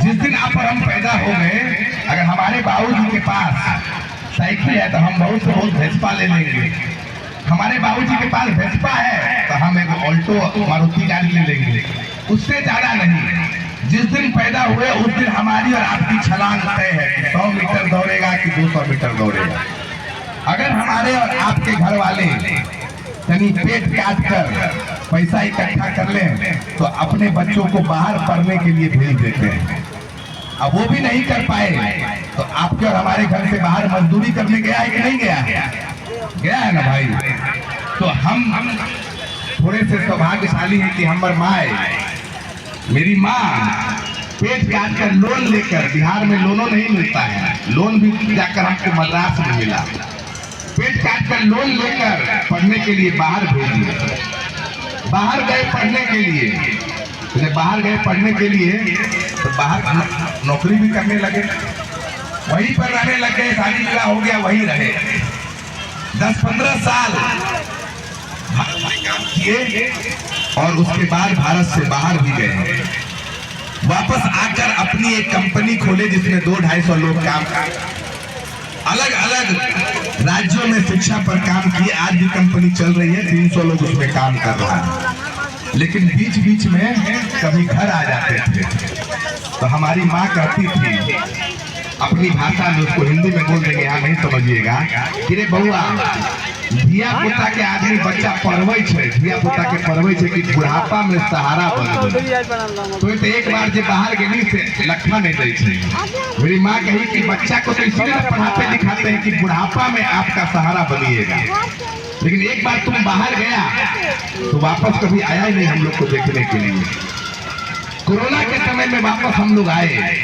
जिस दिन आप और हम पैदा हो गए, अगर हमारे बाबूजी के पास साइकिल है तो हम बहुत से बहुत वेस्पा ले लेंगे। हमारे बाबूजी के पास वेस्पा है तो हम एक ऑल्टो मारुति गाड़ी ले लेंगे, उससे ज्यादा नहीं। जिस दिन पैदा हुए उस दिन हमारी और आपकी छलांग तय है कि 100 मीटर दौड़ेगा कि 200 मीटर दौड़ेगा। अगर हमारे और आपके घर वाले कहीं पेट काट कर पैसा इकट्ठा कर लें तो अपने बच्चों को बाहर पढ़ने के लिए भेज देते हैं। अब वो भी नहीं कर पाए तो आपके और हमारे घर से बाहर मजदूरी करने गया है कि नहीं गया? गया है ना भाई। तो हम थोड़े से सौभाग्यशाली हैं कि हमारी माँ, मेरी माँ पेट काट कर लोन लेकर, बिहार में लोनों नहीं मिलता है, लोन भी जाकर हमको मद्रास में मिला, पेट काट कर लोन लेकर पढ़ने के लिए बाहर भेजिए। बाहर गए पढ़ने के लिए, तो बाहर गए पढ़ने के लिए तो बाहर नौकरी भी करने लगे, वहीं पर रहने लगे, शादी विवाह हो गया, वहीं रहे 10-15 साल काम किए और उसके बाद भारत से बाहर भी गए। वापस आकर अपनी एक कंपनी खोले जिसमें 200-250 लोग काम करते, अलग अलग राज्यों में शिक्षा पर काम किए। आज भी कंपनी चल रही है, 300 लोग उसमें काम कर रहा है। लेकिन बीच बीच में कभी घर आ जाते थे तो हमारी माँ कहती थी अपनी भाषा में, उसको हिंदी में बोल देंगे, यहाँ नहीं समझिएगा, कि रे बउआ, धिया पुता के आदमी बच्चा पढ़वे छे, धिया पुता के पढ़वे छे कि बुढ़ापा में सहारा बन। तो एक बार जब बाहर गेली से लखना नहीं दै छे। मेरी माँ कही कि बच्चा को तो इसलिए पढ़ाते लिखाते हैं कि बुढ़ापा में आपका सहारा बनिएगा, लेकिन एक बार तुम बाहर गया तो वापस कभी आया ही नहीं हम लोग को देखने के लिए। कोरोना के समय में वापस हम लोग आए,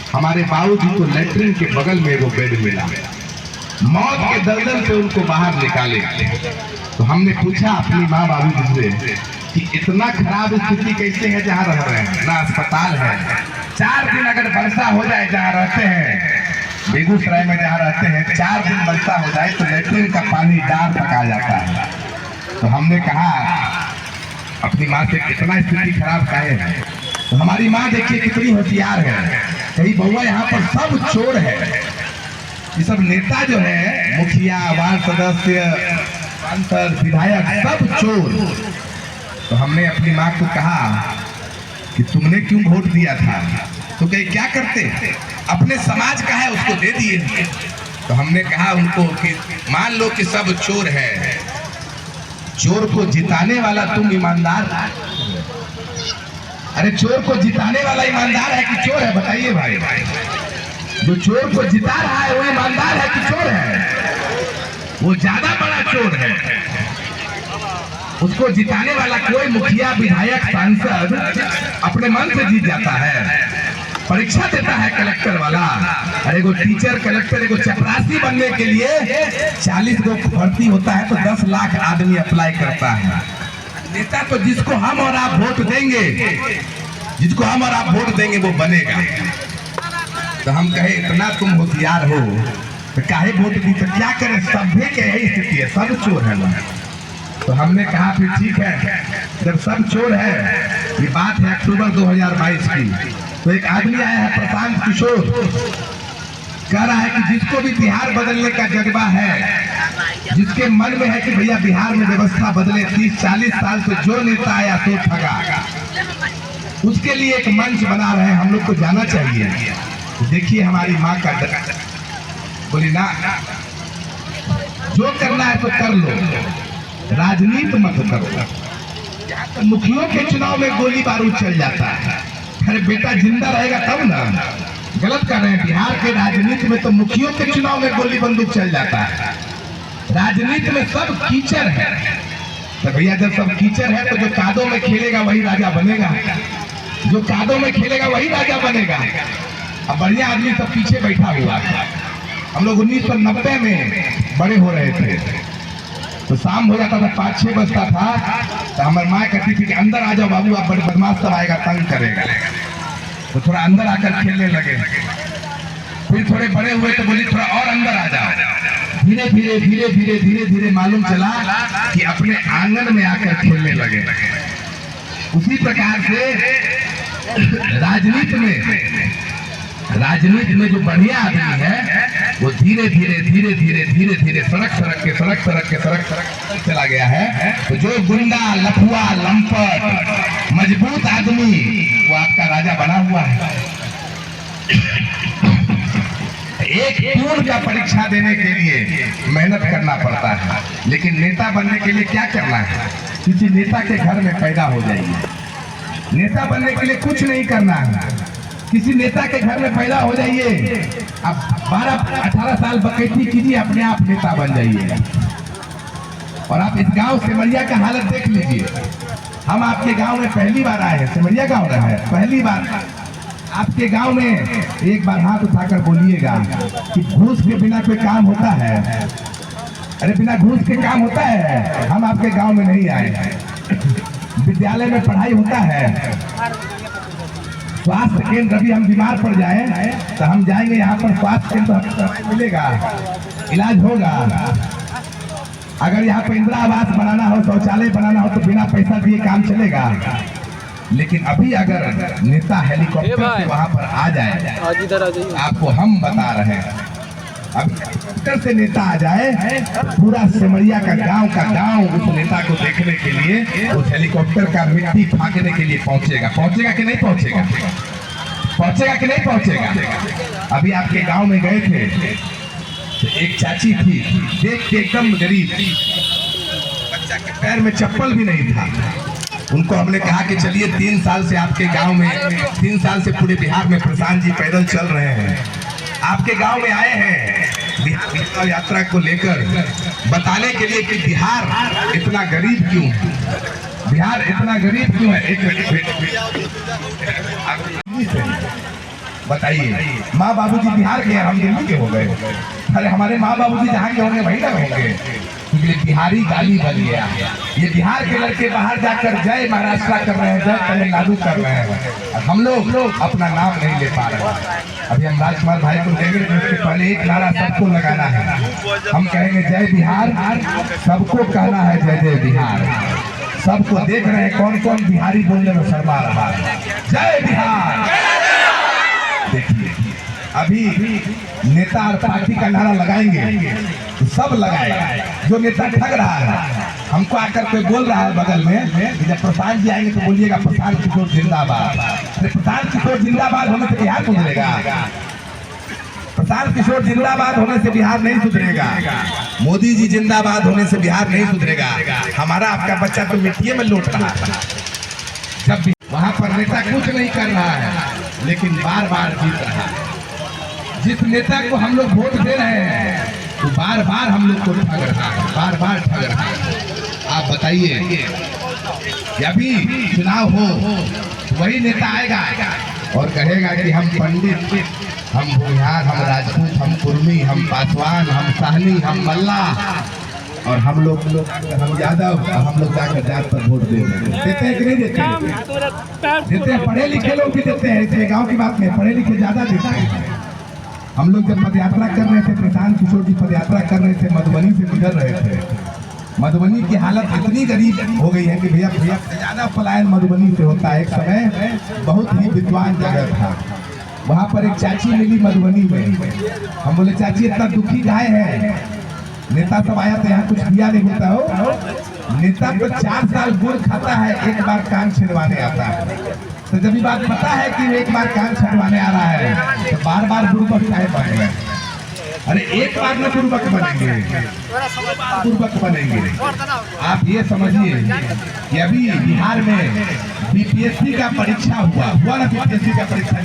हमारे बाबूजी को लेटरिन के बगल में वो बेड मिला, मौत के दलदल से उनको बाहर निकाले। तो हमने पूछा अपनी माँ बाबूजी से कि इतना खराब स्थिति कैसे है जहाँ रह रहे हैं, ना अस्पताल है, 4 दिन अगर वर्षा हो जाए जहाँ रहते हैं, बेगूसराय में जहाँ रहते हैं, 4 दिन वर्षा हो जाए तो लेटरिन का पानी डार पका जाता है। तो हमने कहा अपनी माँ से कितना स्थिति खराब काहे है? तो हमारी माँ देखिए कितनी होशियार है, कही बउआ यहाँ पर सब चोर है, ये सब नेता जो है, मुखिया, वार्ड सदस्य, सांसद, विधायक, सब चोर। तो हमने अपनी माँ को कहा कि तुमने क्यों वोट दिया था? तो कहीं क्या करते, अपने समाज का है उसको दे दिए। तो हमने कहा उनको कि मान लो कि सब चोर है, चोर को जिताने वाला तुम ईमानदार? अरे चोर को जिताने वाला ईमानदार है कि चोर है? बताइए भाई, जो चोर को जिता रहा है वो ईमानदार है कि चोर है? वो ज्यादा बड़ा चोर है। उसको जिताने वाला कोई मुखिया, विधायक, सांसद अपने मन से जीत जाता है, परीक्षा देता है कलेक्टर वाला। अरे वो टीचर, कलेक्टर, एगो चपरासी बनने के लिए 40 लोग भर्ती होता है तो 10 लाख आदमी अप्लाई करता है। नेता तो जिसको हम और आप वोट देंगे, जिसको हम और आप वोट देंगे वो बनेगा। तो हम कहे इतना तुम होशियार हो तो काहे वोट दी? तो क्या करें, सभ्य के यही स्थिति है, सब चोर है ना। तो हमने कहा फिर ठीक है, जब सब चोर है, ये बात है अक्टूबर 2022 की, तो एक आदमी आया है प्रशांत किशोर, कह रहा है कि जिसको भी बिहार बदलने का जज्बा है, जिसके मन में है कि भैया बिहार में व्यवस्था बदले, 30-40 साल से जो नेता आया तो ठगा, उसके लिए एक मंच बना रहे हैं, हम लोग को जाना चाहिए। तो देखिए हमारी माँ का बोली ना, जो करना है तो कर लो, राजनीति मत करो। मुखियों के चुनाव में गोली बारूद चल जाता है, अरे बेटा जिंदा रहेगा तब ना। गलत कर रहे हैं, बिहार के राजनीति में तो मुखियों के चुनाव में गोली बंदूक चल जाता है, राजनीति में सब कीचड़ है। तो भैया जब सब कीचड़ है तो जो कादों में खेलेगा वही राजा बनेगा, जो कादों में खेलेगा वही राजा बनेगा। अब बढ़िया आदमी सब पीछे बैठा हुआ था। हम लोग 1990 में बड़े हो रहे थे, तो शाम हो जाता था, 5-6 बजता था, तो हमारी माँ कहती थी कि अंदर आ जाओ बाबू, आप बड़े बदमाश सब आएगा, तंग करेगा। तो थोड़ा अंदर आकर खेलने लगे, फिर थोड़े बड़े हुए तो बोली थोड़ा और अंदर आ जाओ। धीरे धीरे धीरे धीरे धीरे धीरे मालूम चला कि अपने आंगन में आकर खेलने लगे। उसी प्रकार से राजनीति में राजनीति में जो बढ़िया आदमी है वो धीरे धीरे धीरे धीरे धीरे धीरे सड़क चला गया है। तो जो गुंडा, लफुआ, लंपट, मजबूत आदमी वो आपका राजा बना हुआ है। एक पूर्ण का परीक्षा देने के लिए मेहनत करना पड़ता है, लेकिन नेता बनने के लिए क्या करना है? किसी नेता के घर में पैदा हो जाइए। नेता बनने के लिए कुछ नहीं करना है, किसी नेता के घर में पैदा हो जाइए। अब 12-18 साल बकैती कीजिए, अपने आप नेता बन जाइए। और आप इस गांव सिमरिया का हालत देख लीजिए। हम आपके गांव में पहली बार आए हैं, सिमरिया गांव रहा है पहली बार आपके गांव में। एक बार हाथ उठाकर बोलिएगा कि घूस के बिना कोई काम होता है? अरे बिना घूस के काम होता है? हम आपके गांव में नहीं आए हैं। विद्यालय में पढ़ाई होता है, स्वास्थ्य केंद्र अभी हम बीमार पड़ जाए तो हम जाएंगे यहाँ पर, स्वास्थ्य केंद्र मिलेगा, इलाज होगा। अगर यहाँ पर इंदिरा आवास बनाना हो, शौचालय बनाना हो तो बिना पैसा दिए काम चलेगा। लेकिन अभी अगर नेता हेलीकॉप्टर से वहां पर आ जाए, आपको हम बता रहे हैं, अब हेलीकॉप्टर से नेता आ जाए, पूरा सिमरिया का गांव उस नेता को देखने के लिए उस हेलीकॉप्टर का मिट्टी फाँकने के लिए पहुंचेगा कि नहीं पहुंचेगा? पहुंचेगा कि नहीं पहुंचेगा? अभी आपके गांव में गए थे तो एक चाची थी, देख के एकदम गरीब, बच्चा के पैर में चप्पल भी नहीं था। उनको हमने कहा कि चलिए 3 साल से आपके गांव में, 3 साल से पूरे बिहार में प्रशांत जी पैदल चल रहे हैं, आपके गांव में आए हैं बिहार यात्रा को लेकर, बताने के लिए कि बिहार इतना गरीब क्यों है, बिहार इतना गरीब क्यों है। बताइए, माँ बाबूजी बिहार के, हम दिल्ली के हो गए। अरे हमारे माँ बाबूजी जहाँ के होंगे वहीं ना होंगे, क्योंकि बिहारी गाली बन गया। ये बिहार के लड़के बाहर जाकर जय महाराष्ट्र कर रहे हैं, जय तमिलनाडु कर रहे हैं, और हम लोग अपना नाम नहीं ले पा रहे हैं। अभी हम राजकुमार भाई को देंगे, उसके पहले एक नारा सबको लगाना है। हम कहेंगे जय बिहार, सबको कहना है जय जय बिहार। सबको देख रहे हैं कौन कौन बिहारी बोलने में शर्मा रहा है। जय बिहार। देखिए अभी नेता और पार्टी का नारा लगाएंगे तो सब लगाएगा। जो नेता ठग रहा है, हमको आकर कोई बोल रहा है बगल में, जब प्रशांत जी आएंगे तो बोलिएगा प्रशांत किशोर जिंदाबाद। अरे प्रशांत किशोर जिंदाबाद होने से बिहार सुधरेगा? प्रशांत किशोर जिंदाबाद होने से बिहार नहीं सुधरेगा। मोदी जी जिंदाबाद होने से बिहार नहीं सुधरेगा। हमारा आपका बच्चा तो मिट्टी में लौट रहा है। जब वहां पर नेता कुछ नहीं कर रहा है, लेकिन बार बार जीत रहा है। जिस नेता को हम लोग वोट दे रहे हैं तो बार बार हम लोग को ठग रहा है, बार बार ठग रहा है। आप बताइए कि अभी चुनाव हो तो वही नेता आएगा और कहेगा कि हम पंडित, हम भूमिहार, हम राजपूत, हम कुर्मी, हम पासवान, हम साहनी, हम मल्ला, और हम लोग हम यादव, हम लोग जाकर जात पर वोट देते हैं कि नहीं देते हैं? देते हैं। पढ़े लिखे लोग भी देते हैं, इसलिए गाँव की बात नहीं, पढ़े लिखे ज्यादा देते हैं। हम लोग जब पदयात्रा कर रहे थे, प्रशांत किशोर जी पदयात्रा कर रहे थे, मधुबनी से गुजर रहे थे। मधुबनी की हालत इतनी गरीब हो गई है कि भैया ज्यादा पलायन मधुबनी से होता है। एक समय बहुत ही विद्वान जगह था, वहाँ पर एक चाची मिली मधुबनी में। हम बोले चाची इतना दुखी गाय है, नेता सब आया तो यहाँ कुछ दिया नहीं होता हो। नेता तो 4 साल गुड़ खाता है, एक बार कान छिड़वाने आता है। तो जब ये बात पता है कि एक बार कान छटवाने आ रहा है तो बार बार गुरुबक चाहे बनेंगे। अरे एक बार में गुरुबक बनेंगे, गुरुबक बनेंगे। आप ये समझिए कि अभी बिहार में बीपीएससी का परीक्षा हुआ ना, बीपीएससी का परीक्षा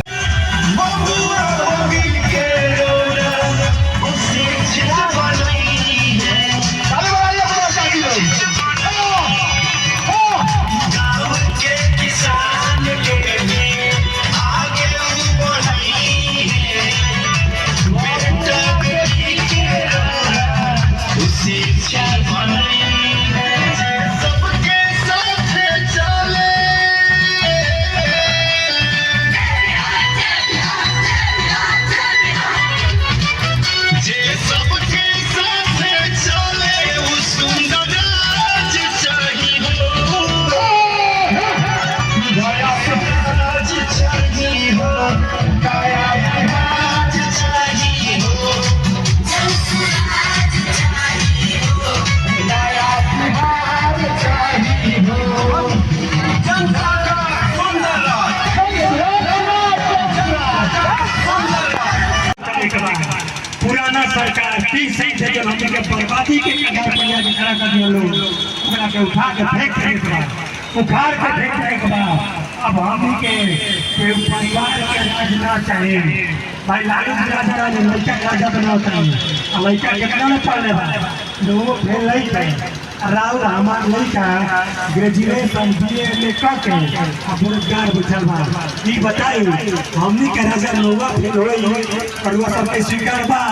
थे जो हमने के बर्बादी के कगार पर आज खड़ा कर दिया लोग ओकरा के उठा के फेंक देने के बाद उखाड़ के फेंक देने के बाद अब हमनी के परिवार के राज ना चाहिए भाई लालू राजा राजा लड़का राजा बनाता है लड़का कितना में पढ़ने बा लोग फेल नहीं थे राहुल हमार लड़का ग्रेजुएशन बीए में करके बेरोजगार बैठल बा ई बताई हमनी के राजा लोग फेल होई कड़ुआ सबके स्वीकार बा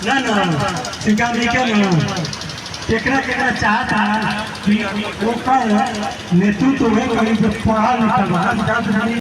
ना ना स्वीकार नहीं के ना केकरा चाहता कि वो का नेतृत्व है कहीं पे पढ़ा लिखा बा